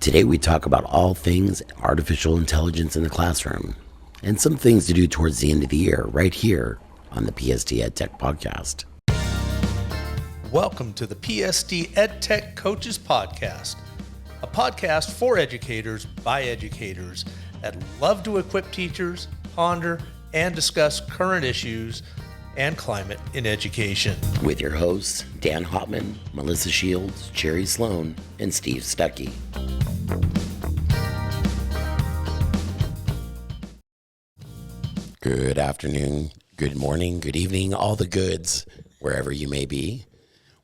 Today we talk about all things artificial intelligence in the classroom and some things to do towards the end of the year right here on the PSD EdTech podcast. Welcome to the PSD EdTech Coaches Podcast, a podcast for educators by educators that love to equip teachers, ponder, and discuss current issues and climate in education. With your hosts, Dan Hopman, Melissa Shields, Jeri Sloan, and Steve Stuckey. Good afternoon, good morning, good evening, all the goods, wherever you may be.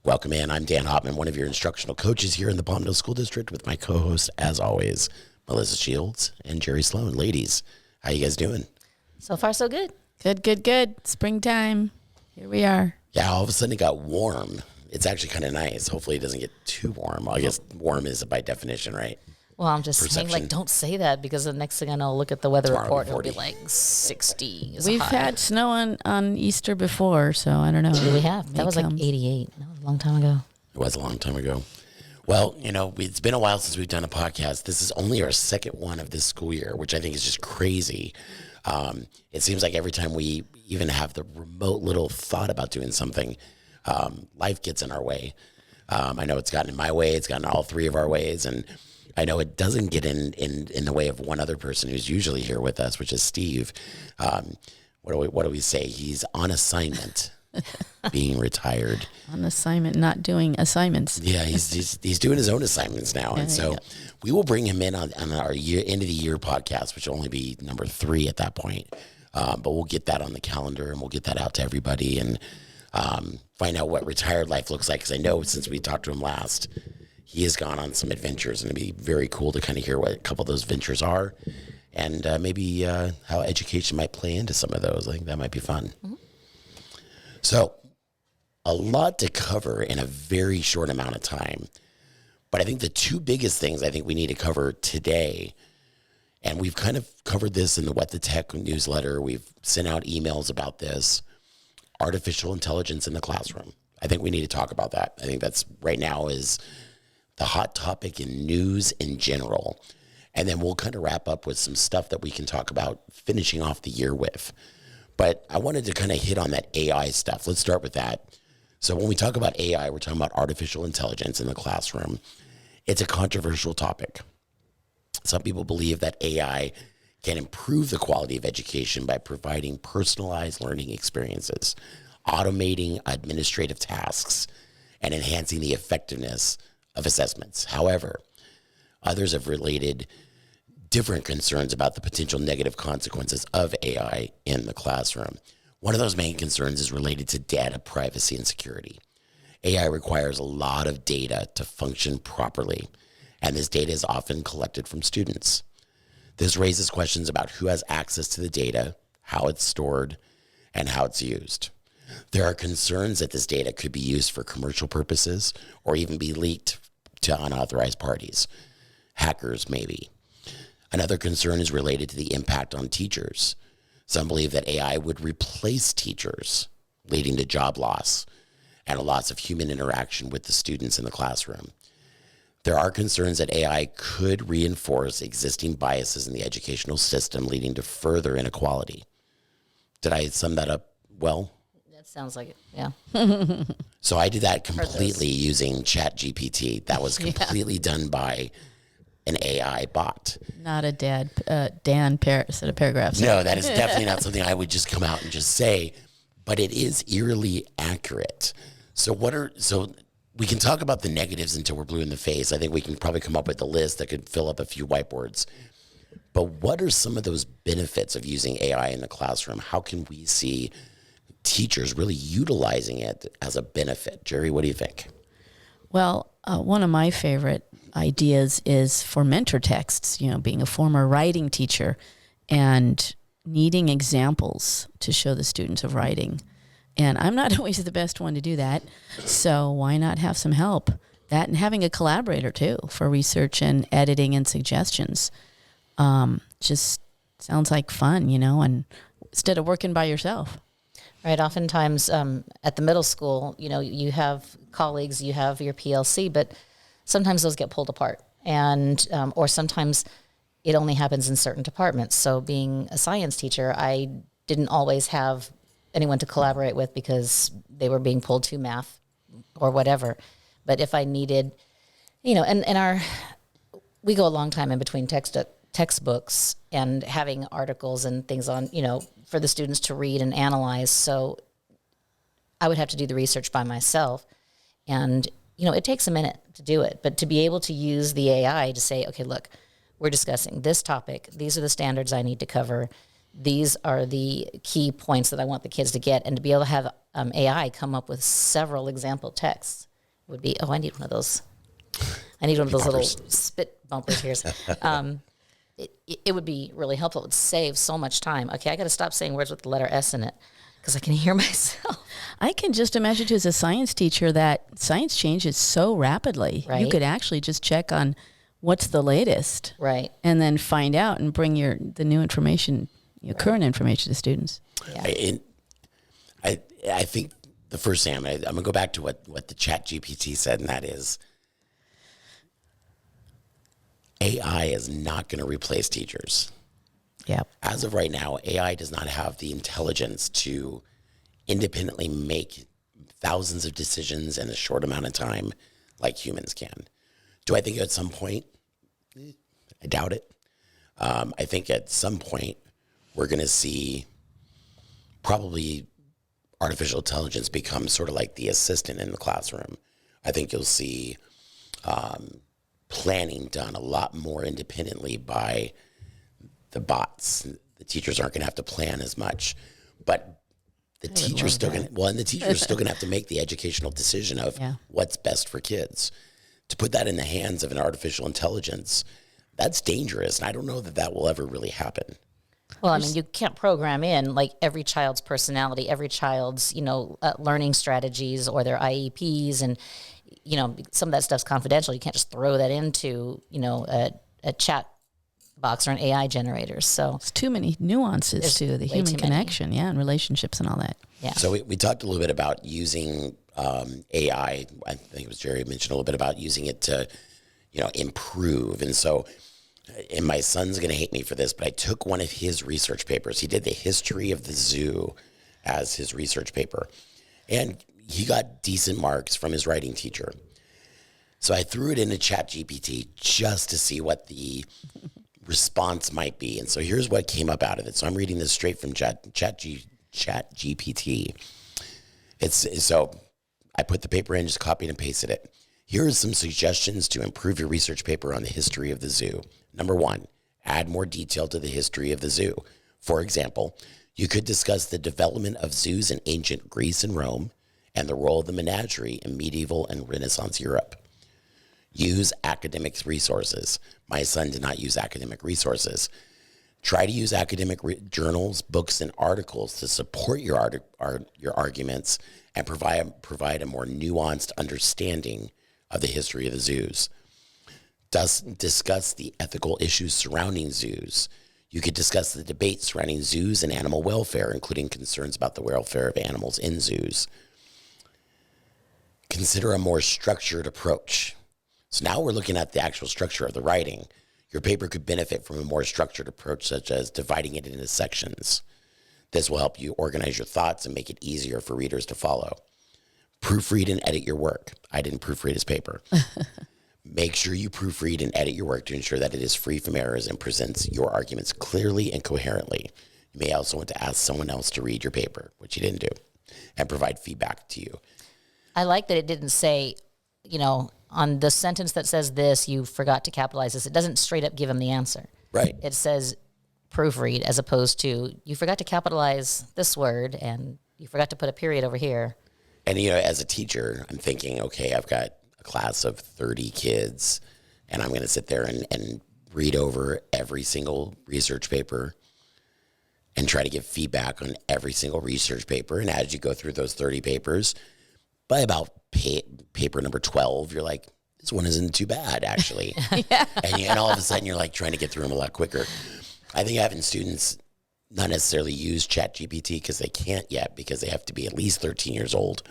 Welcome in. I'm Dan Hopman, one of your instructional coaches here in the Palmdale School District with my co-host, as always, Melissa Shields and Jeri Sloan. Ladies, how you guys doing? So far, so good. Good. Springtime. Here we are. Yeah, all of a sudden it got warm. It's actually kind of nice. Hopefully it doesn't get too warm. I guess warm is by definition, right? Well, I'm just saying, like, don't say that because the next thing I know, I'll look at the weather Tomorrow report will and be it'll be like 60. We've had snow on Easter before, so I don't know. We have. That was like 88. That was a long time ago. It was a long time ago. Well, it's been a while since we've done a podcast. This is only our second one of this school year, which I think is just crazy. It seems like every time we even have the remote little thought about doing something, life gets in our way. I know it's gotten in my way. It's gotten all three of our ways. And I know it doesn't get in the way of one other person who's usually here with us, which is Steve. What do we say? He's on assignment, being retired. On assignment, not doing assignments. Yeah, he's doing his own assignments now. And so we will bring him in on our end of the year podcast, which will only be number 3 at that point. But we'll get that on the calendar and we'll get that out to everybody and find out what retired life looks like. Because I know since we talked to him last, he has gone on some adventures, and it'd be very cool to kind of hear what a couple of those ventures are and maybe how education might play into some of those. I think that might be fun. Mm-hmm. So a lot to cover in a very short amount of time. But I think the two biggest things I think we need to cover today, and we've kind of covered this in the What the Tech newsletter. We've sent out emails about this, artificial intelligence in the classroom. I think we need to talk about that. I think that's right now is the hot topic in news in general. And then we'll kind of wrap up with some stuff that we can talk about finishing off the year with. But I wanted to kind of hit on that AI stuff. Let's start with that. So when we talk about AI, we're talking about artificial intelligence in the classroom. It's a controversial topic. Some people believe that AI can improve the quality of education by providing personalized learning experiences, automating administrative tasks, and enhancing the effectiveness of assessments. However, others have related different concerns about the potential negative consequences of AI in the classroom. One of those main concerns is related to data privacy and security. AI requires a lot of data to function properly, and this data is often collected from students. This raises questions about who has access to the data, how it's stored, and how it's used. There are concerns that this data could be used for commercial purposes or even be leaked to unauthorized parties, hackers maybe. Another concern is related to the impact on teachers. Some believe that AI would replace teachers, leading to job loss and a loss of human interaction with the students in the classroom. There are concerns that AI could reinforce existing biases in the educational system, leading to further inequality. Did I sum that up well? That sounds like it, yeah. So I did that completely using ChatGPT. That was completely done by an AI bot. Not a Dan set of paragraphs. No, that is definitely not something I would just come out and just say, but it is eerily accurate. So we can talk about the negatives until we're blue in the face. I think we can probably come up with a list that could fill up a few whiteboards. But what are some of those benefits of using AI in the classroom? How can we see teachers really utilizing it as a benefit? Jeri, what do you think? Well, one of my favorite ideas is for mentor texts, being a former writing teacher and needing examples to show the students of writing. And I'm not always the best one to do that, so why not have some help? That and having a collaborator, too, for research and editing and suggestions. Just sounds like fun, and instead of working by yourself. Right. Oftentimes at the middle school, you have colleagues, you have your PLC, but sometimes those get pulled apart And, or sometimes it only happens in certain departments. So being a science teacher, I didn't always have anyone to collaborate with because they were being pulled to math or whatever. But if I needed, and we go a long time in between textbooks and having articles and things on, for the students to read and analyze. So I would have to do the research by myself. And, it takes a minute to do it. But to be able to use the AI to say, okay, look, we're discussing this topic. These are the standards I need to cover. These are the key points that I want the kids to get. And to be able to have AI come up with several example texts would be, I need one of those. I need one of those little spit bumpers here. It would be really helpful. It would save so much time. Okay, I got to stop saying words with the letter S in it because I can hear myself. I can just imagine, too, as a science teacher, that science changes so rapidly. Right. You could actually just check on what's the latest. Right. And then find out and bring the new information, current information to students. Yeah. I think the first thing, I'm going to go back to what the Chat GPT said, and that is AI is not going to replace teachers. Yeah. As of right now, AI does not have the intelligence to independently make thousands of decisions in a short amount of time like humans can. Do I think at some point? I doubt it. I think at some point we're going to see probably artificial intelligence become sort of like the assistant in the classroom. I think you'll see planning done a lot more independently by the bots. The teachers aren't going to have to plan as much, but the teacher's still going to, and the teacher's still going to have to make the educational decision of what's best for kids. To put that in the hands of an artificial intelligence, that's dangerous. And I don't know that will ever really happen. Well, I mean, you can't program in like every child's personality, every child's, learning strategies or their IEPs. And, some of that stuff's confidential. You can't just throw that into, a chat box or an AI generator. So it's too many nuances to the human connection. Yeah. And relationships and all that. Yeah. So we talked a little bit about using AI. I think it was Jeri mentioned a little bit about using it to, improve. And so, and my son's going to hate me for this, but I took one of his research papers. He did the history of the zoo as his research paper. And he got decent marks from his writing teacher. So I threw it into ChatGPT just to see what the response might be. And so here's what came up out of it. So I'm reading this straight from ChatGPT. So I put the paper in, just copied and pasted it. Here are some suggestions to improve your research paper on the history of the zoo. Number 1, add more detail to the history of the zoo. For example, you could discuss the development of zoos in ancient Greece and Rome and the role of the menagerie in medieval and Renaissance Europe. Use academic resources. My son did not use academic resources. Try to use academic journals, books, and articles to support your arguments and provide a more nuanced understanding of the history of the zoos. Discuss the ethical issues surrounding zoos. You could discuss the debate surrounding zoos and animal welfare, including concerns about the welfare of animals in zoos. Consider a more structured approach. So now we're looking at the actual structure of the writing. Your paper could benefit from a more structured approach, such as dividing it into sections. This will help you organize your thoughts and make it easier for readers to follow. Proofread and edit your work. I didn't proofread his paper. Make sure you proofread and edit your work to ensure that it is free from errors and presents your arguments clearly and coherently. You may also want to ask someone else to read your paper, which you didn't do, and provide feedback to you. I like that it didn't say, on the sentence that says this, you forgot to capitalize this. It doesn't straight up give him the answer. Right. It says proofread as opposed to you forgot to capitalize this word and you forgot to put a period over here. And, as a teacher, I'm thinking, okay, I've got a class of 30 kids and I'm going to sit there and read over every single research paper and try to give feedback on every single research paper. And as you go through those 30 papers, by about paper number 12, you're like, this one isn't too bad, actually. Yeah. And all of a sudden, you're like trying to get through them a lot quicker. I think having students not necessarily use ChatGPT because they can't yet, because they have to be at least 13 years old.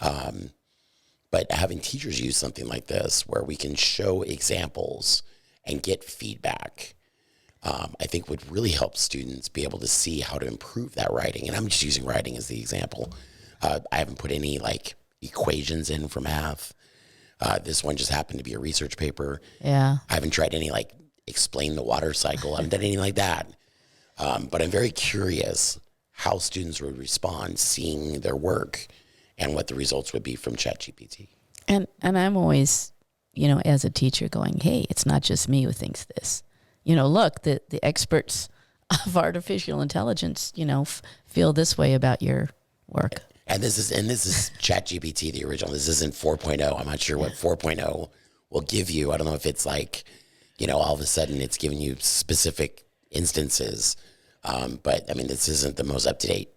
But But having teachers use something like this where we can show examples and get feedback, I think would really help students be able to see how to improve that writing. And I'm just using writing as the example. I haven't put any like equations in for math. This one just happened to be a research paper. Yeah. I haven't tried any like explain the water cycle. I haven't done anything like that. But I'm very curious how students would respond seeing their work and what the results would be from ChatGPT. And I'm always, as a teacher going, hey, it's not just me who thinks this. Look, the experts of artificial intelligence, feel this way about your work. And this is ChatGPT, the original. This isn't 4.0. I'm not sure what 4.0 will give you. I don't know if it's like, all of a sudden it's giving you specific instances. But I mean, this isn't the most up-to-date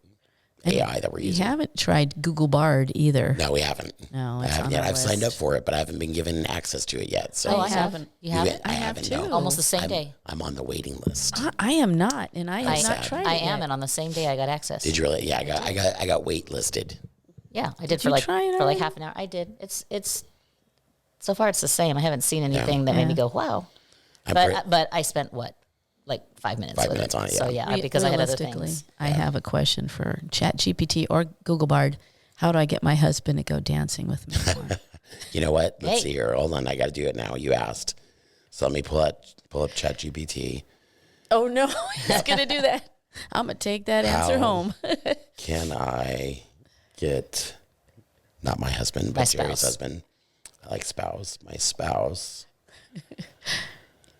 AI that we're using. You haven't tried Google Bard either. No, we haven't. No, I it's haven't on yet. the I've signed list. up for it, but I haven't been given access to it yet. So I haven't. You haven't? I haven't. too. No. Almost the same day. I'm on the waiting list. I am not, and I have not sad. tried it I yet. am, and on the same day I got access. Did you really? Yeah, I got wait listed. Yeah, I did you for try it like already? half an hour. I did. It's so far it's the same. I haven't seen anything that made me go wow. But I spent what, like 5 minutes. 5 with minutes on it, So yeah. yeah, because I had other Realistically, things. I have a question for ChatGPT or Google Bard. How do I get my husband to go dancing with me more? You know what? Let's Hey. see here. Hold on, I got to do it now. You asked, so let me pull up ChatGPT. Oh no, he's gonna do that. I'm gonna take that answer How? home. Can I get not my husband, but My Jeri's spouse. husband? I like spouse. My spouse.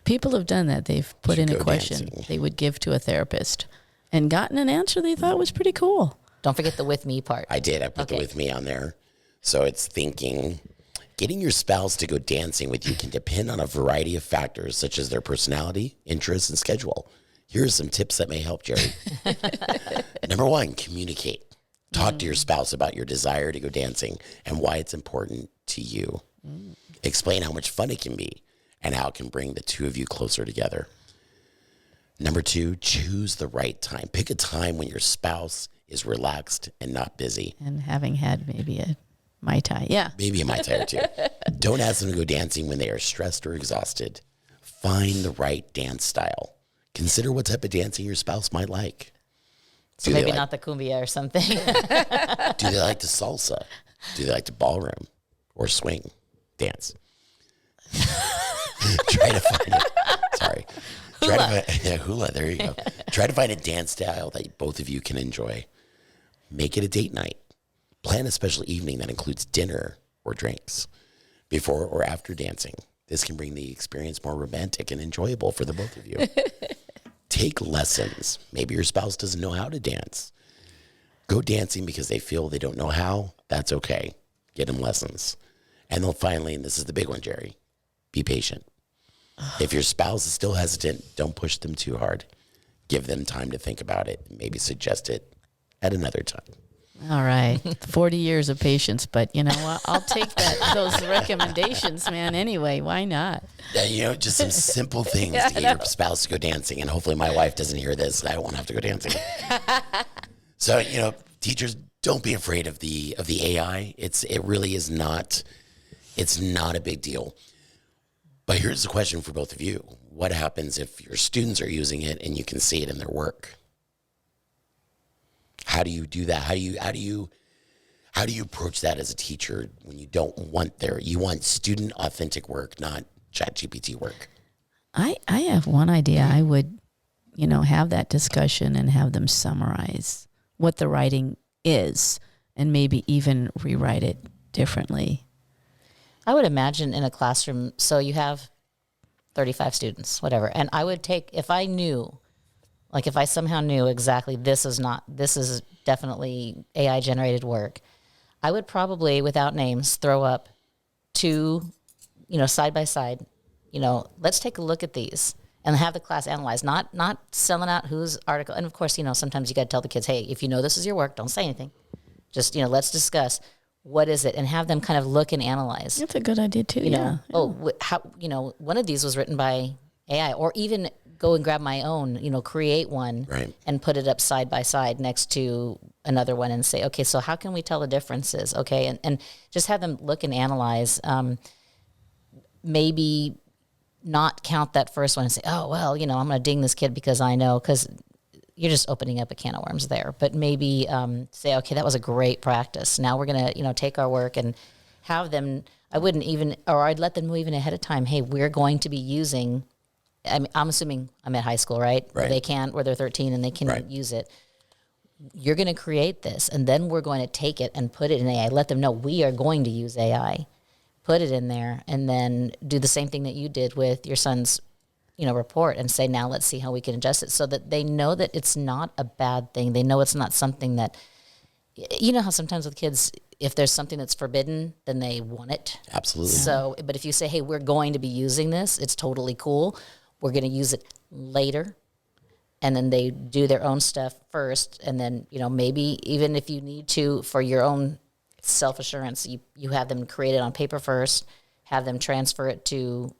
People have done that. They've put Should in a go question dancing. they would give to a therapist and gotten an answer they thought was pretty cool. Don't forget the with me part. I did. I put the Okay. with me on there. So it's thinking getting your spouse to go dancing with you can depend on a variety of factors such as their personality, interests, and schedule. Here are some tips that may help, Jeri. Number one, communicate. Talk to your spouse about your desire to go dancing and why it's important to you. Explain how much fun it can be and how it can bring the two of you closer together. Number two, choose the right time. Pick a time when your spouse is relaxed and not busy. And having had maybe a Mai Tai. Yeah. Maybe a Mai Tai or two. Don't ask them to go dancing when they are stressed or exhausted. Find the right dance style. Consider what type of dancing your spouse might like. So maybe not the cumbia or something. Do they like the salsa? Do they like the ballroom or swing dance? Try to find it. Sorry. Hula. There you go. Try to find a dance style that both of you can enjoy. Make it a date night. Plan a special evening that includes dinner or drinks before or after dancing. This can bring the experience more romantic and enjoyable for the both of you. Take lessons. Maybe your spouse doesn't know how to dance. Go dancing because they feel they don't know how. That's okay. Get them lessons. And they'll finally, and this is the big one, Jeri, be patient. If your spouse is still hesitant, don't push them too hard. Give them time to think about it. Maybe suggest it at another time. All right. 40 years of patience, but you know what? I'll take those recommendations, man. Anyway, why not? Just some simple things to get your spouse to go dancing. And hopefully my wife doesn't hear this. I won't have to go dancing. So, teachers, don't be afraid of the AI. It really is not, it's not a big deal. But here's the question for both of you. What happens if your students are using it and you can see it in their work? How do you do that? How do you approach that as a teacher when you don't want you want student authentic work, not ChatGPT work? I have one idea. I would, have that discussion and have them summarize what the writing is and maybe even rewrite it differently. I would imagine in a classroom, so you have 35 students, whatever. And I would take, if I somehow knew exactly this is definitely AI generated work, I would probably, without names, throw up two, side by side, let's take a look at these and have the class analyze, not selling out whose article. And of course, sometimes you got to tell the kids, hey, if you know this is your work, don't say anything. Just, let's discuss. What is it? And have them kind of look and analyze. That's a good idea too. How, one of these was written by AI, or even go and grab my own, create one Right. and put it up side by side next to another one and say, okay, so how can we tell the differences? Okay. And just have them look and analyze, maybe not count that first one and say, oh, well, I'm going to ding this kid because I know, because you're just opening up a can of worms there. But maybe say, okay, that was a great practice. Now we're going to, take our work and have them, I'd let them know even ahead of time, hey, we're going to be using, I'm assuming I'm at high school, right? Right. Where they're 13 and they can use it. You're going to create this, and then we're going to take it and put it in AI. Let them know we are going to use AI. Put it in there, and then do the same thing that you did with your son's, report, and say, now let's see how we can adjust it, so that they know that it's not a bad thing. They know it's not something that, how sometimes with kids, if there's something that's forbidden, then they want it. Absolutely. So, but if you say, hey, we're going to be using this, it's totally cool. We're going to use it later. And then they do their own stuff first. And then, maybe even if you need to, for your own self-assurance, you have them create it on paper first, have them transfer it to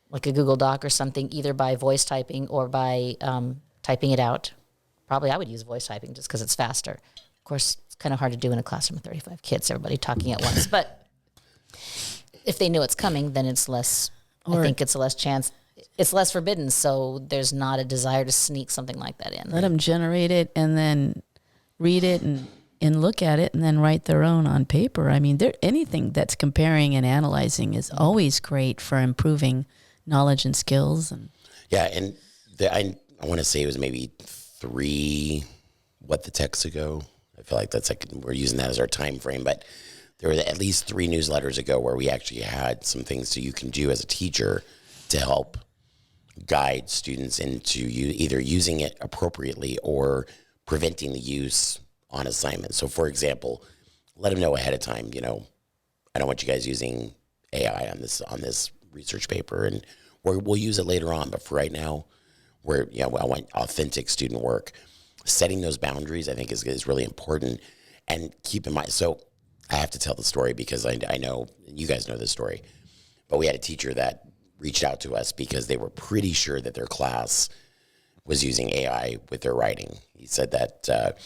like a Google Doc or something, either by voice typing or by typing it out. Probably I would use voice typing just because it's faster. Of course, it's kind of hard to do in a classroom of 35 kids, everybody talking at once. But if they know it's coming, then it's less, I think it's a less chance. It's less forbidden, so there's not a desire to sneak something like that in. Let them generate it and then read it and look at it and then write their own on paper. I mean, anything that's comparing and analyzing is always great for improving knowledge and skills. And and I want to say it was maybe 3 What the Techs ago. I feel like that's we're using that as our time frame, but there were at least 3 newsletters ago where we actually had some things that you can do as a teacher to help guide students into either using it appropriately or preventing the use on assignment. So, for example, let them know ahead of time, I don't want you guys using AI on this research paper, and we'll use it later on. But for right now, I want authentic student work. Setting those boundaries, I think, is really important. And keep in mind, so I have to tell the story because I know you guys know this story, but we had a teacher that reached out to us because they were pretty sure that their class was using AI with their writing. He said that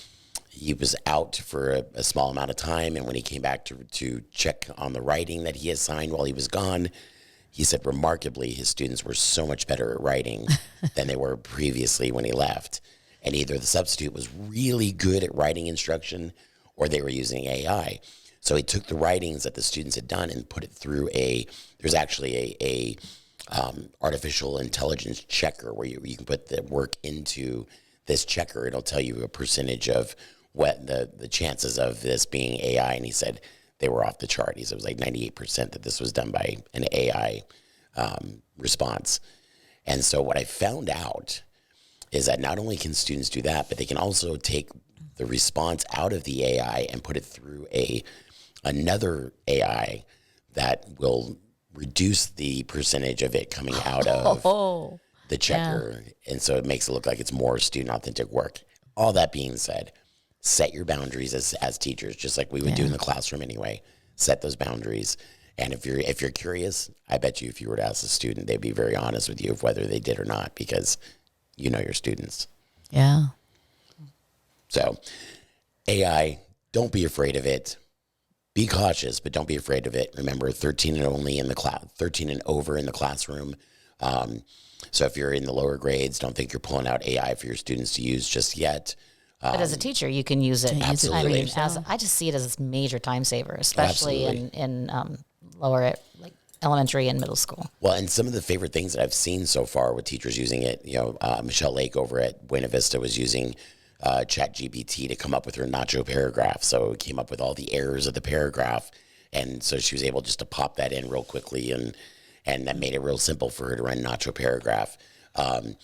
he was out for a small amount of time, and when he came back to check on the writing that he assigned while he was gone, he said remarkably his students were so much better at writing than they were previously when he left. And either the substitute was really good at writing instruction or they were using AI. So he took the writings that the students had done and put it through there's actually a artificial intelligence checker where you can put the work into this checker. It'll tell you a percentage of what the chances of this being AI. And he said they were off the chart. He said it was like 98% that this was done by an AI response. And so what I found out is that not only can students do that, but they can also take the response out of the AI and put it through another AI that will reduce the percentage of it coming out of the checker. Yeah. And so it makes it look like it's more student authentic work. All that being said, set your boundaries as teachers, just like we would do in the classroom anyway. Set those boundaries. And if you're curious, I bet you if you were to ask a student, they'd be very honest with you of whether they did or not, because you know your students. Yeah. So AI, don't be afraid of it. Be cautious, but don't be afraid of it. Remember, 13 and over in the classroom. So if you're in the lower grades, don't think you're pulling out AI for your students to use just yet. But as a teacher, you can use it. Absolutely. I just see it as a major time saver, especially in lower elementary and middle school. Well, and some of the favorite things that I've seen so far with teachers using it, Michelle Lake over at Buena Vista was using ChatGPT to come up with her nacho paragraph. So it came up with all the errors of the paragraph. And so she was able just to pop that in real quickly. And that made it real simple for her to run nacho paragraph. And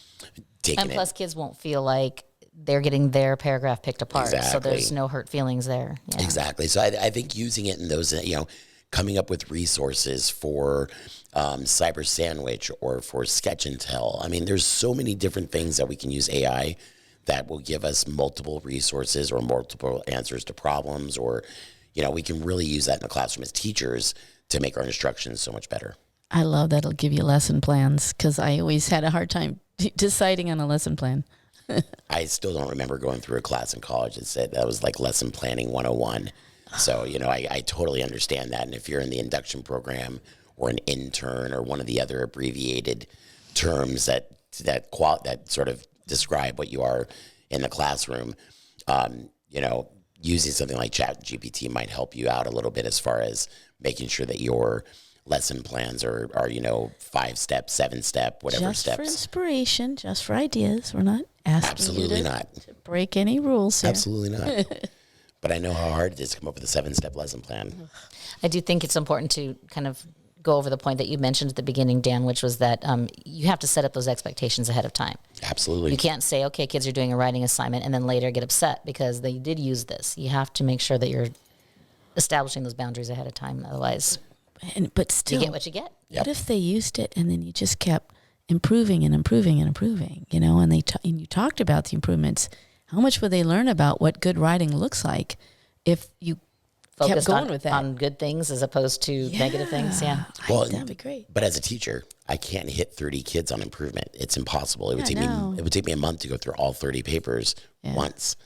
plus kids won't feel like they're getting their paragraph picked apart. Exactly. So there's no hurt feelings there. Yeah. Exactly. So I think using it in those, coming up with resources for Cyber Sandwich or for Sketch and Tell. I mean, there's so many different things that we can use AI that will give us multiple resources or multiple answers to problems, or, we can really use that in the classroom as teachers to make our instructions so much better. I love that it'll give you lesson plans, because I always had a hard time deciding on a lesson plan. I still don't remember going through a class in college that said that was like lesson planning 101. So, I totally understand that. And if you're in the induction program or an intern or one of the other abbreviated terms that sort of describe what you are in the classroom, using something like ChatGPT might help you out a little bit as far as making sure that your lesson plans are 5-step, 7-step, whatever just steps. For inspiration, just for ideas. We're not asking Absolutely you to, not. to break any rules here. Absolutely not. But I know how hard it is to come up with a 7-step lesson plan. I do think it's important to kind of go over the point that you mentioned at the beginning, Dan, which was that you have to set up those expectations ahead of time. Absolutely. You can't say, okay, kids are doing a writing assignment and then later get upset because they did use this. You have to make sure that you're establishing those boundaries ahead of time. Otherwise, but still, you get what you get. What if they used it and then you just kept improving and improving and improving, and and you talked about the improvements. How much would they learn about what good writing looks like if you Focused kept going with that? on good things as opposed to negative things? Yeah. Well, that'd be great. But as a teacher, I can't hit 30 kids on improvement. It's impossible. It would take me a month to go through all 30 papers once.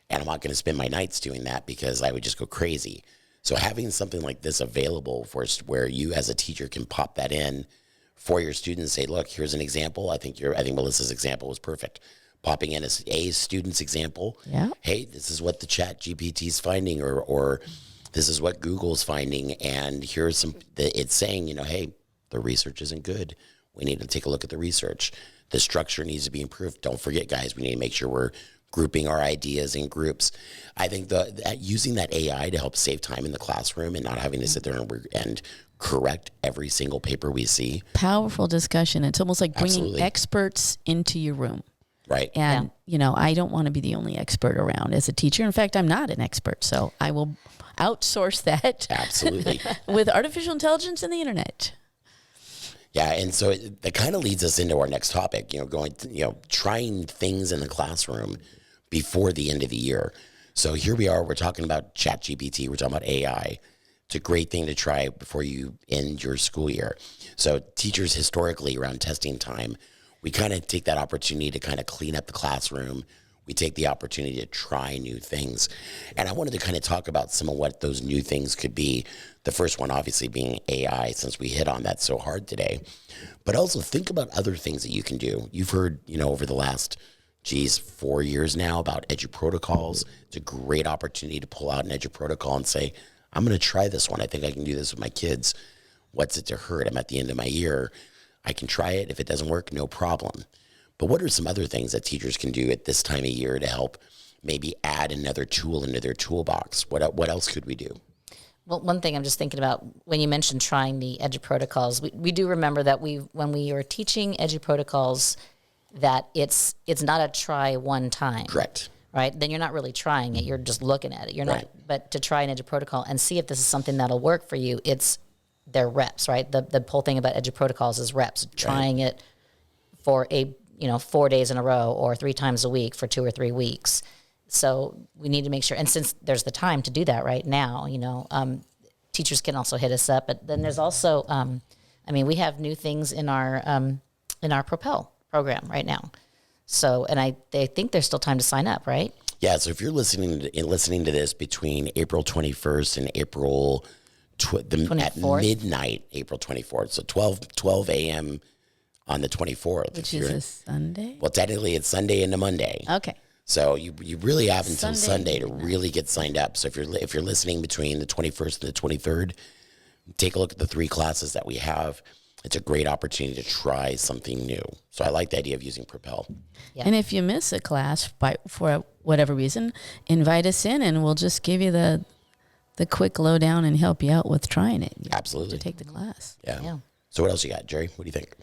And I'm not going to spend my nights doing that because I would just go crazy. So having something like this available for us where you as a teacher can pop that in for your students, say, look, here's an example. I think Melissa's example was perfect. Popping in as a student's example. Yeah. Hey, this is what the ChatGPT's finding, or this is what Google's finding, and here's it's saying, hey, the research isn't good. We need to take a look at the research. The structure needs to be improved. Don't forget, guys, we need to make sure we're grouping our ideas in groups. I think that using that AI to help save time in the classroom and not having to sit there and correct every single paper we see. Powerful discussion. It's almost like bringing Absolutely. experts into your room. Right. And, I don't want to be the only expert around as a teacher. In fact, I'm not an expert, so I will outsource that. Absolutely. with artificial intelligence and the internet. Yeah, and so that kind of leads us into our next topic, trying things in the classroom before the end of the year. So here we are, we're talking about ChatGPT, we're talking about AI. It's a great thing to try before you end your school year. So teachers historically around testing time, we kind of take that opportunity to kind of clean up the classroom. We take the opportunity to try new things. And I wanted to kind of talk about some of what those new things could be. The first one obviously being AI, since we hit on that so hard today. But also think about other things that you can do. You've heard, over the last, 4 years now about EduProtocols. It's a great opportunity to pull out an EduProtocol and say, I'm going to try this one. I think I can do this with my kids. What's it to hurt? I'm at the end of my year. I can try it. If it doesn't work, no problem. But what are some other things that teachers can do at this time of year to help maybe add another tool into their toolbox? What else could we do? Well, one thing I'm just thinking about when you mentioned trying the EduProtocols, we do remember that when we are teaching EduProtocols, that it's not a try one time. Correct. Right? Then you're not really trying it. You're just looking at it. You're Right. not. But to try an EduProtocol and see if this is something that'll work for you, they're reps, right? The whole thing about EduProtocols is reps. Trying it for 4 days in a row or 3 times a week for 2 or 3 weeks. So we need to make sure, and since there's the time to do that right now, teachers can also hit us up. But then there's also, we have new things in our Propel program right now. So, and I think there's still time to sign up, right? Yeah. So if you're listening to this between April 21st and April at midnight, April 24th, so 12 a.m. on the 24th, Which is a Sunday? Well, technically it's Sunday into Monday. Okay. So you really have until Sunday to midnight. really get signed up. So if you're listening between the 21st and the 23rd, take a look at the 3 classes that we have. It's a great opportunity to try something new. So I like the idea of using Propel. Yeah. And if you miss a class for whatever reason, invite us in and we'll just give you the quick lowdown and help you out with trying it. Absolutely. To take the class. Yeah. So what else you got, Jeri? What do you think?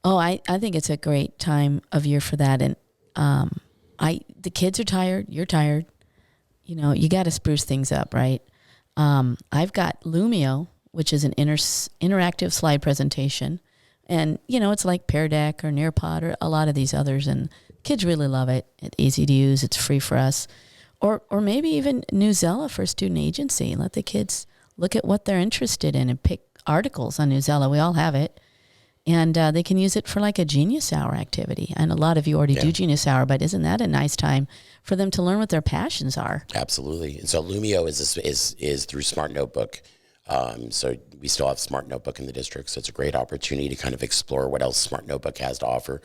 Oh, I think it's a great time of year for that. And the kids are tired. You're tired. You got to spruce things up, right? I've got Lumio, which is an interactive slide presentation. And, it's like Pear Deck or Nearpod or a lot of these others. And kids really love it. It's easy to use. It's free for us. Or maybe even Newsela for student agency. Let the kids look at what they're interested in and pick articles on Newsela. We all have it. And they can use it for like a Genius Hour activity. And a lot of you already do Genius Hour, but isn't that a nice time for them to learn what their passions are? Absolutely. And so Lumio is through Smart Notebook. So we still have Smart Notebook in the district. So it's a great opportunity to kind of explore what else Smart Notebook has to offer.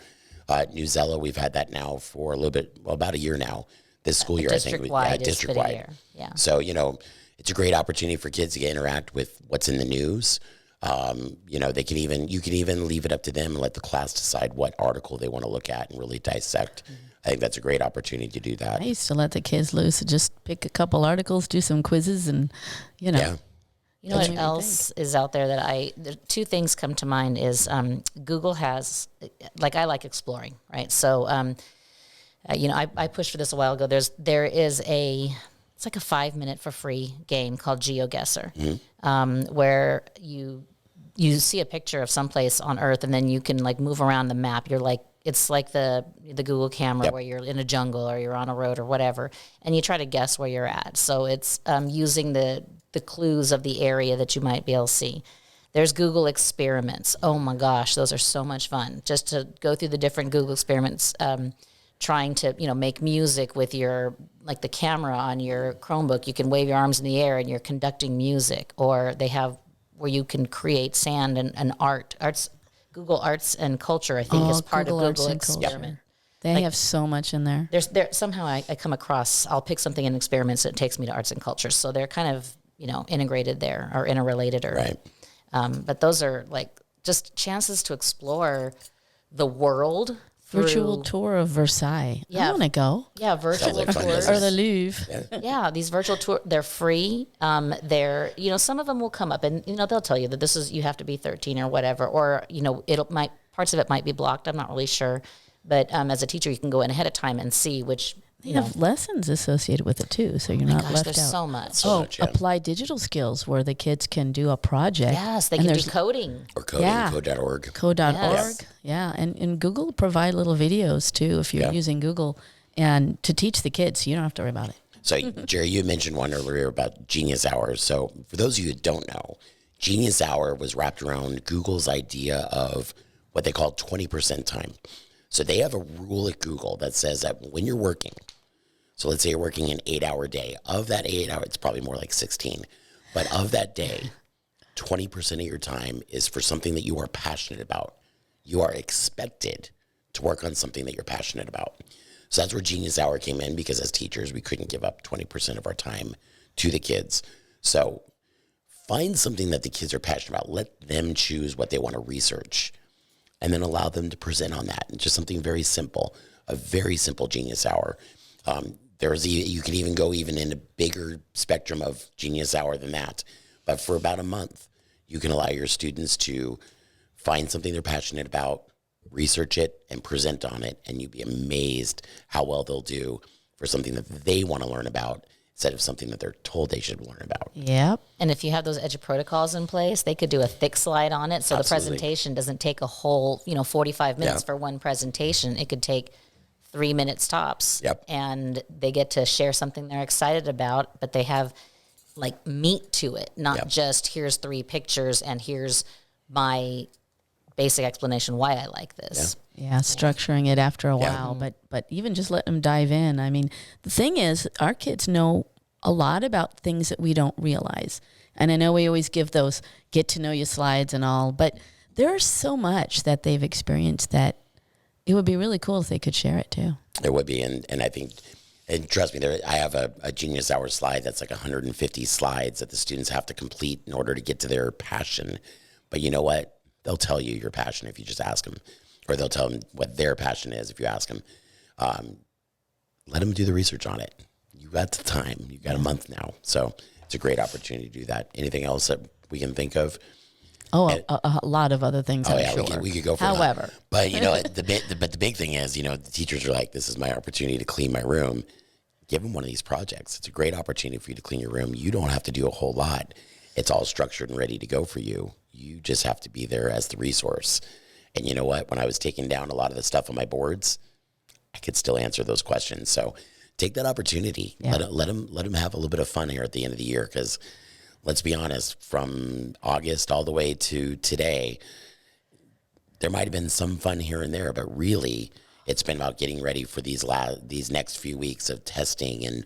Newsella, we've had that now for a little bit, about a year now. This school year, I think. District-wide. Yeah. So, it's a great opportunity for kids to interact with what's in the news. You can even leave it up to them and let the class decide what article they want to look at and really dissect. I think that's a great opportunity to do that. I used to let the kids loose and just pick a couple articles, do some quizzes, and, Yeah. You know what else is out there two things come to mind is Google has, I like exploring, right? So, I pushed for this a while ago. There is it's like a 5-minute for free game called GeoGuessr, where you see a picture of someplace on Earth and then you can move around the map. It's like the Google camera where you're in a jungle or you're on a road or whatever, and you try to guess where you're at. So it's using the clues of the area that you might be able to see. There's Google experiments. Oh my gosh, those are so much fun. Just to go through the different Google experiments, trying to, make music with your, the camera on your Chromebook. You can wave your arms in the air and you're conducting music. Or they have where you can create sand and arts. Google Arts and Culture, I think, is part Google of Arts Google and Experiment. They have so much in there. Somehow I come across, I'll pick something in experiments that takes me to arts and culture. So they're kind of, integrated there or interrelated. Right. But those are just chances to explore the world. Virtual tour of Versailles. Yeah. I want to go. Yeah, virtual tours. Or the Louvre. Yeah, these virtual tours, they're free. They're, some of them will come up and, they'll tell you that you have to be 13 or whatever, or, parts of it might be blocked. I'm not really sure. But as a teacher, you can go in ahead of time and see which, They have lessons associated with it too, so you're not left there's out. so much. Applied digital skills where the kids can do a project. Yes, they can do coding. Or coding, code.org. Code.org. Yes. Yeah, and Google provide little videos too if you're using Google, and to teach the kids, you don't have to worry about it. So, Jeri, you mentioned one earlier about Genius Hour. So, for those of you who don't know, Genius Hour was wrapped around Google's idea of what they call 20% time. So, they have a rule at Google that says that when you're working, so let's say you're working an 8-hour day. Of that 8 hours, it's probably more like 16. But of that day, 20% of your time is for something that you are passionate about. You are expected to work on something that you're passionate about. So that's where Genius Hour came in, because as teachers, we couldn't give up 20% of our time to the kids. So find something that the kids are passionate about. Let them choose what they want to research, and then allow them to present on that. And just something very simple, a very simple Genius Hour. You can even go in a bigger spectrum of Genius Hour than that. But for about a month, you can allow your students to find something they're passionate about, research it, and present on it. And you'd be amazed how well they'll do for something that they want to learn about instead of something that they're told they should learn about. Yep. And if you have those EDU protocols in place, they could do a thick slide on it. So the presentation doesn't take a whole, 45 minutes for one presentation. It could take 3 minutes tops. Yep. And they get to share something they're excited about, but they have meat to it, not just here's 3 pictures and here's my basic explanation why I like this. Yeah, structuring it after a while, but even just let them dive in. I mean, the thing is, our kids know a lot about things that we don't realize. And I know we always give those get to know you slides and all, but there's so much that they've experienced that it would be really cool if they could share it too. It would be, and I think, and trust me, I have a Genius Hour slide that's 150 slides that the students have to complete in order to get to their passion. But you know what? They'll tell you your passion if you just ask them, or they'll tell them what their passion is if you ask them. Let them do the research on it. You got the time. You got a month now, so it's a great opportunity to do that. Anything else that we can think of? A lot of other things. Sure. we could go for However, but the big thing is, the teachers are like, this is my opportunity to clean my room. Give them one of these projects. It's a great opportunity for you to clean your room. You don't have to do a whole lot. It's all structured and ready to go for you. You just have to be there as the resource. And you know what? When I was taking down a lot of the stuff on my boards, I could still answer those questions. So take that opportunity. Yeah. Let them have a little bit of fun here at the end of the year, because let's be honest, from August all the way to today, there might have been some fun here and there, but really it's been about getting ready for these next few weeks of testing, and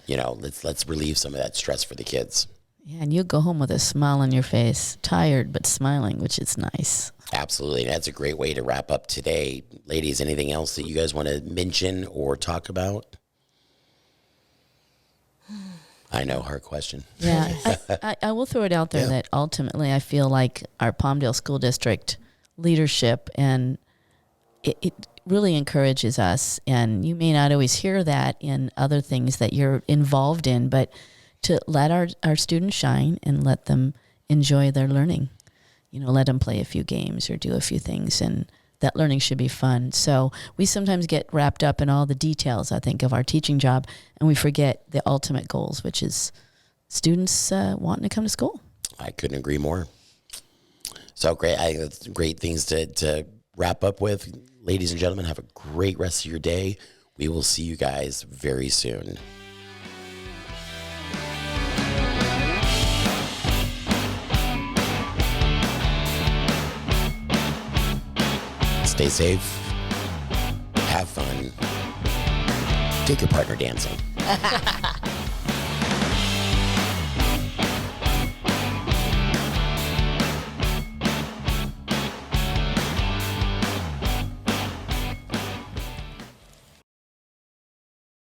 let's relieve some of that stress for the kids. Yeah, and you go home with a smile on your face, tired but smiling, which is nice. Absolutely. That's a great way to wrap up today. Ladies, anything else that you guys want to mention or talk about? I know, hard question. Yeah, I will throw it out there that ultimately I feel like our Palmdale School District leadership, and it really encourages us, and you may not always hear that in other things that you're involved in, but to let our students shine and let them enjoy their learning. Let them play a few games or do a few things, and that learning should be fun. So we sometimes get wrapped up in all the details, I think, of our teaching job, and we forget the ultimate goals, which is students wanting to come to school. I couldn't agree more. So great. I think that's great things to wrap up with. Ladies and gentlemen, have a great rest of your day. We will see you guys very soon. Stay safe, have fun, take your partner dancing.